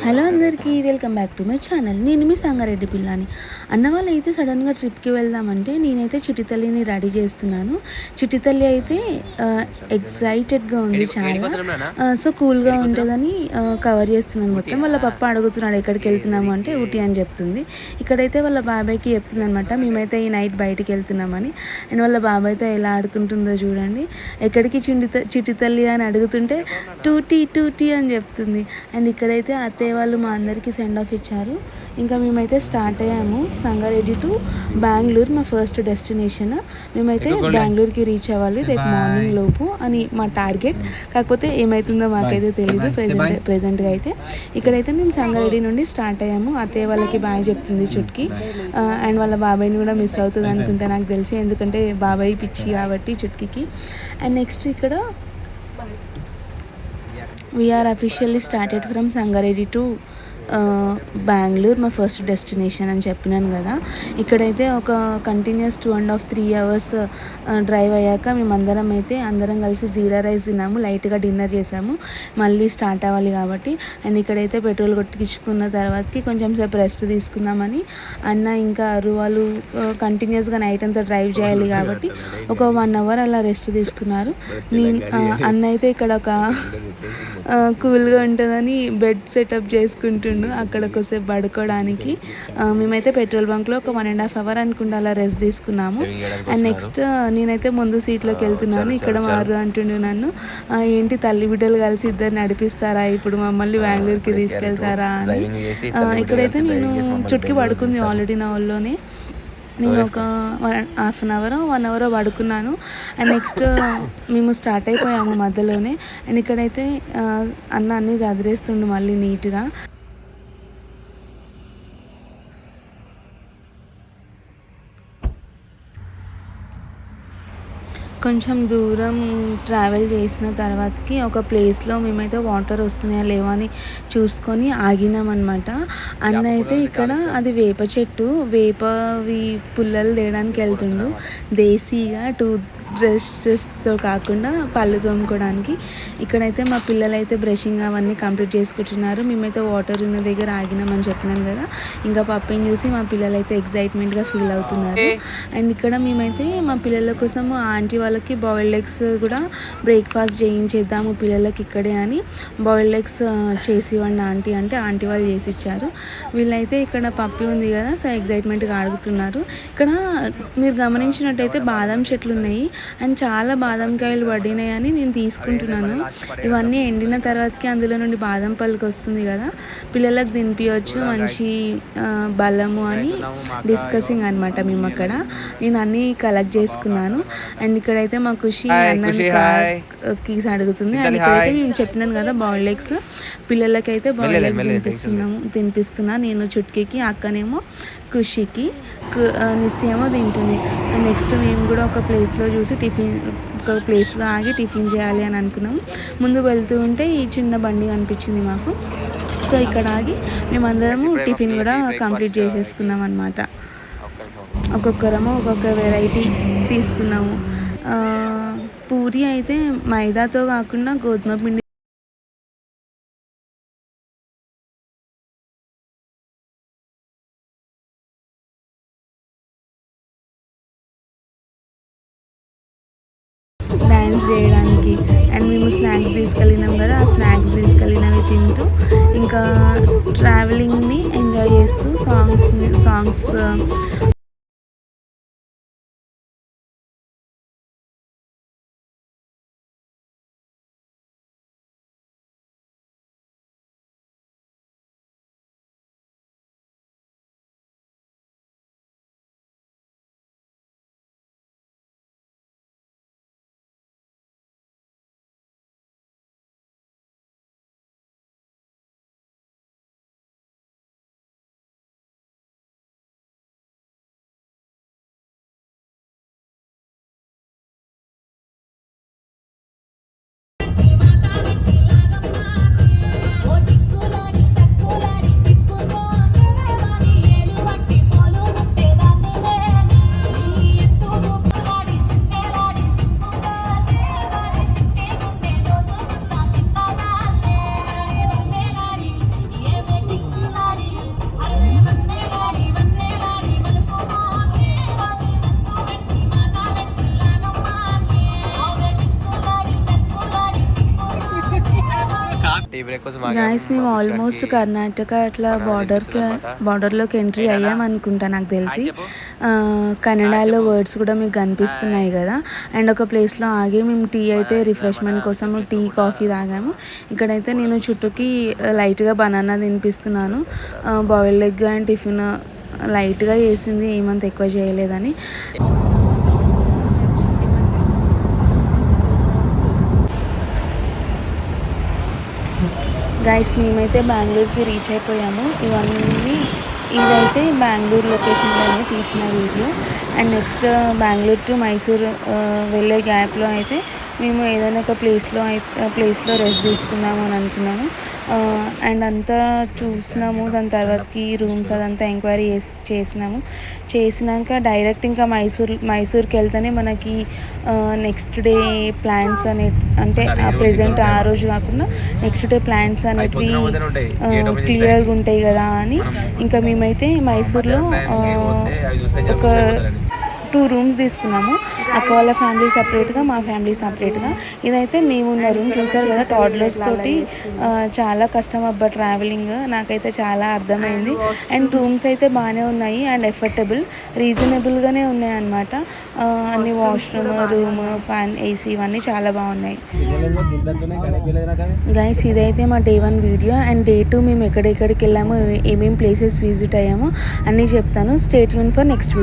Hello అందరికీ welcome back to my channel. నేను మీ సంగారెడ్డి పిల్లని. అన్న వాళ్ళు అయితే సడన్గా ట్రిప్కి వెళ్దామంటే నేనైతే చిట్టి తల్లిని రెడీ చేస్తున్నాను. చిట్టి తల్లి అయితే ఎక్సైటెడ్గా ఉంది చాలా. సో కూల్గా ఉంటుందని కవర్ చేస్తున్నాను మొత్తం. వాళ్ళ పప్ప అడుగుతున్నాడు ఎక్కడికి వెళ్తున్నాము అంటే ఊటీ అని చెప్తుంది. ఇక్కడైతే వాళ్ళ బాబాయ్కి చెప్తుంది అనమాట మేమైతే ఈ నైట్ బయటికి వెళ్తున్నామని. అండ్ వాళ్ళ బాబాయ్తో ఎలా ఆడుకుంటుందో చూడండి. ఎక్కడికి చిట్టి తల్లి అని అడుగుతుంటే టూటీ టూటీ అని చెప్తుంది. అండ్ ఇక్కడైతే అత్తయ్య వాళ్ళు మా అందరికీ సెండ్ ఆఫ్ ఇచ్చారు. ఇంకా మేమైతే స్టార్ట్ అయ్యాము సంగారెడ్డి టు బెంగళూరు. మా ఫస్ట్ డెస్టినేషన్. మేమైతే బెంగళూరుకి రీచ్ అవ్వాలి రేపు మార్నింగ్ లోపు అని మా టార్గెట్. కాకపోతే ఏమవుతుందో మాకైతే తెలీదు ప్రెజెంట్గా అయితే. ఇక్కడైతే మేము సంగారెడ్డి నుండి స్టార్ట్ అయ్యాము. అత్తయ్య వాళ్ళకి బాయ్ చెప్తుంది చుట్కి. అండ్ వాళ్ళ బాబాయ్ని కూడా మిస్ అవుతుంది అనుకుంటా నాకు తెలిసి, ఎందుకంటే బాబాయ్ పిచ్చి కాబట్టి చుట్కీకి. అండ్ నెక్స్ట్ ఇక్కడ we are officially started from Sangareddy to Bengaluru మా ఫస్ట్ డెస్టినేషన్ అని చెప్పినాను కదా. ఇక్కడైతే ఒక కంటిన్యూస్ 2.5-3 అవర్స్ డ్రైవ్ అయ్యాక మేమందరం అయితే అందరం కలిసి జీరా రైస్ తిన్నాము, లైట్గా డిన్నర్ చేసాము, మళ్ళీ స్టార్ట్ అవ్వాలి కాబట్టి. అండ్ ఇక్కడైతే పెట్రోల్ కొట్టించుకున్న తర్వాతకి కొంచెం సేపు రెస్ట్ తీసుకుందామని అన్న ఇంకా వాళ్ళు కంటిన్యూస్గా నైట్ అంతా డ్రైవ్ చేయాలి కాబట్టి ఒక 1 అవర్ అలా రెస్ట్ తీసుకున్నారు. అన్న అయితే ఇక్కడ ఒక కూల్గా ఉంటుందని బెడ్ సెటప్ చేసుకుంటుండు అక్కడ కొద్దిసేపు పడుకోవడానికి. మేమైతే పెట్రోల్ బంక్లో ఒక 1.5 అవర్ అనుకుంటా అలా రెస్ట్ తీసుకున్నాము. అండ్ నెక్స్ట్ నేనైతే ముందు సీట్లోకి వెళ్తున్నాను. ఇక్కడ మారు అంటుండు నన్ను, ఏంటి తల్లి బిడ్డలు కలిసి ఇద్దరు నడిపిస్తారా, ఇప్పుడు మమ్మల్ని బెంగళూరుకి తీసుకెళ్తారా అని. ఇక్కడైతే నేను చుట్టుకి పడుకుంది ఆల్రెడీ నా ఒళ్ళోనే. నేను ఒక హాఫ్ అన్ అవర్ 1 అవర్ పడుకున్నాను. అండ్ నెక్స్ట్ మేము స్టార్ట్ అయిపోయాము మధ్యలోనే. అండ్ ఇక్కడైతే అన్న అన్నీ చదిరేస్తుండు మళ్ళీ నీట్గా. కొంచెం దూరం ట్రావెల్ చేసిన తర్వాతకి ఒక ప్లేస్లో మేమైతే వాటర్ వస్తున్నాయా లేవా అని చూసుకొని ఆగినామన్నమాట. అన్న అయితే ఇక్కడ అది వేప చెట్టు, వేపవి పుల్లలు తేయడానికి వెళ్తుండు దేశీగా టూత్ బ్రషెస్తో కాకుండా పళ్ళు తోముకోవడానికి. ఇక్కడైతే మా పిల్లలైతే బ్రషింగ్ అవన్నీ కంప్లీట్ చేసుకుంటున్నారు. మేమైతే వాటర్ ఉన్న దగ్గర ఆగినామని చెప్పినాను కదా. ఇంకా పప్పిని చూసి మా పిల్లలైతే ఎగ్జైట్మెంట్గా ఫీల్ అవుతున్నారు. అండ్ ఇక్కడ మేమైతే మా పిల్లల కోసం ఆంటీ వాళ్ళకి బాయిల్డ్ ఎగ్స్ కూడా బ్రేక్ఫాస్ట్ చేయించేద్దాము పిల్లలకి ఇక్కడే అని బాయిల్డ్ ఎగ్స్ చేసి ఇవ్వండి ఆంటీ అంటే ఆంటీ వాళ్ళు చేసి ఇచ్చారు. వీళ్ళైతే ఇక్కడ పప్పి ఉంది కదా, సో ఎగ్జైట్మెంట్గా అడుగుతున్నారు. ఇక్కడ మీరు గమనించినట్టయితే బాదం చెట్లు ఉన్నాయి అండ్ చాలా బాదం కాయలు పడినాయి అని నేను తీసుకుంటున్నాను. ఇవన్నీ ఎండిన తర్వాతకి అందులో నుండి బాదం పలుకు వస్తుంది కదా, పిల్లలకు తినిపించవచ్చు, మంచి బలము అని డిస్కసింగ్ అనమాట మేము అక్కడ. నేను అన్నీ కలెక్ట్ చేసుకున్నాను. అండ్ ఇక్కడైతే మా ఖుషి అన్నని కీస్ అడుగుతుంది. అండ్ ఇక్కడైతే మేము చెప్పినాను కదా బాయిల్డ్ ఎగ్స్, పిల్లలకైతే బాయిల్డ్ ఎగ్స్ తినిపిస్తున్నా నేను చుట్కీకి, అక్కనేమో ఖుషికి, నిస్సేమో తింటుంది. నెక్స్ట్ మేము కూడా ఒక ప్లేస్లో చూసి ఒక ప్లేస్లో ఆగి టిఫిన్ చేయాలి అని అనుకున్నాము. ముందు వెళ్తూ ఉంటే ఈ చిన్న బండి కనిపించింది మాకు. సో ఇక్కడ ఆగి మేమందరము టిఫిన్ కూడా కంప్లీట్ చేసేసుకున్నాం అనమాట. ఒక్కొక్కరము ఒక్కొక్క వెరైటీ తీసుకున్నాము. పూరి అయితే మైదాతో కాకుండా గోధుమ పిండి డ్యాన్స్ చేయడానికి. అండ్ మేము స్నాక్స్ తీసుకెళ్ళినాం కదా, ఆ స్నాక్స్ తీసుకెళ్ళినవి తింటూ ఇంకా ట్రావెలింగ్ని ఎంజాయ్ చేస్తూ సాంగ్స్ గాయస్ మేము ఆల్మోస్ట్ కర్ణాటక అట్లా బార్డర్లోకి ఎంట్రీ అయ్యాం అనుకుంటా నాకు తెలిసి. కన్నడలో వర్డ్స్ కూడా మీకు కనిపిస్తున్నాయి కదా. అండ్ ఒక ప్లేస్లో ఆగి మేము టీ అయితే రిఫ్రెష్మెంట్ కోసం టీ కాఫీ తాగాము. ఇక్కడైతే నేను చుట్టూకి లైట్గా బనానా తినిపిస్తున్నాను. బాయిల్డ్ ఎగ్ అండ్ టిఫిన్ లైట్గా చేసింది, ఏమంత ఎక్కువ చేయలేదని. గైస్ మేమైతే బెంగళూరుకి రీచ్ అయిపోయాము. ఇదైతే బెంగళూరు లొకేషన్లోనే తీసిన video. And next Bengaluru to Mysore వెళ్ళే గ్యాప్లో అయితే మేము ఏదైనా ఒక ప్లేస్లో రెస్ట్ తీసుకుందాము అని అనుకున్నాము. అండ్ అంతా చూసినాము. దాని తర్వాతకి రూమ్స్ అదంతా ఎంక్వైరీ చేసినాక డైరెక్ట్ ఇంకా మైసూర్కి వెళ్తేనే మనకి నెక్స్ట్ డే ప్లాన్స్ అంటే ప్రెజెంట్ ఆ రోజు కాకుండా నెక్స్ట్ డే ప్లాన్స్ అనేటివి క్లియర్గా ఉంటాయి కదా అని ఇంకా మేమైతే మైసూర్లో ఒక 2 రూమ్స్ తీసుకున్నాము. అక్క వాళ్ళ ఫ్యామిలీ సపరేట్గా, మా ఫ్యామిలీ సపరేట్గా. ఇదైతే మేమున్న రూమ్ చూసారు కదా. టాడ్లర్స్ తోటి చాలా కష్టం అబ్బా ట్రావెలింగ్, నాకైతే చాలా అర్థమైంది. అండ్ రూమ్స్ అయితే బాగానే ఉన్నాయి అండ్ ఎఫర్టబుల్, రీజనబుల్గానే ఉన్నాయి అన్నమాట. అన్ని వాష్రూమ్, రూమ్, ఫ్యాన్, ఏసీ ఇవన్నీ చాలా బాగున్నాయి. గైస్ ఇదైతే మా డే 1 వీడియో. అండ్ డే 2 మేము ఎక్కడెక్కడికి వెళ్ళామో, ఏమేమి ప్లేసెస్ విజిట్ అయ్యామో అన్నీ చెప్తాను. Stay tune for next video.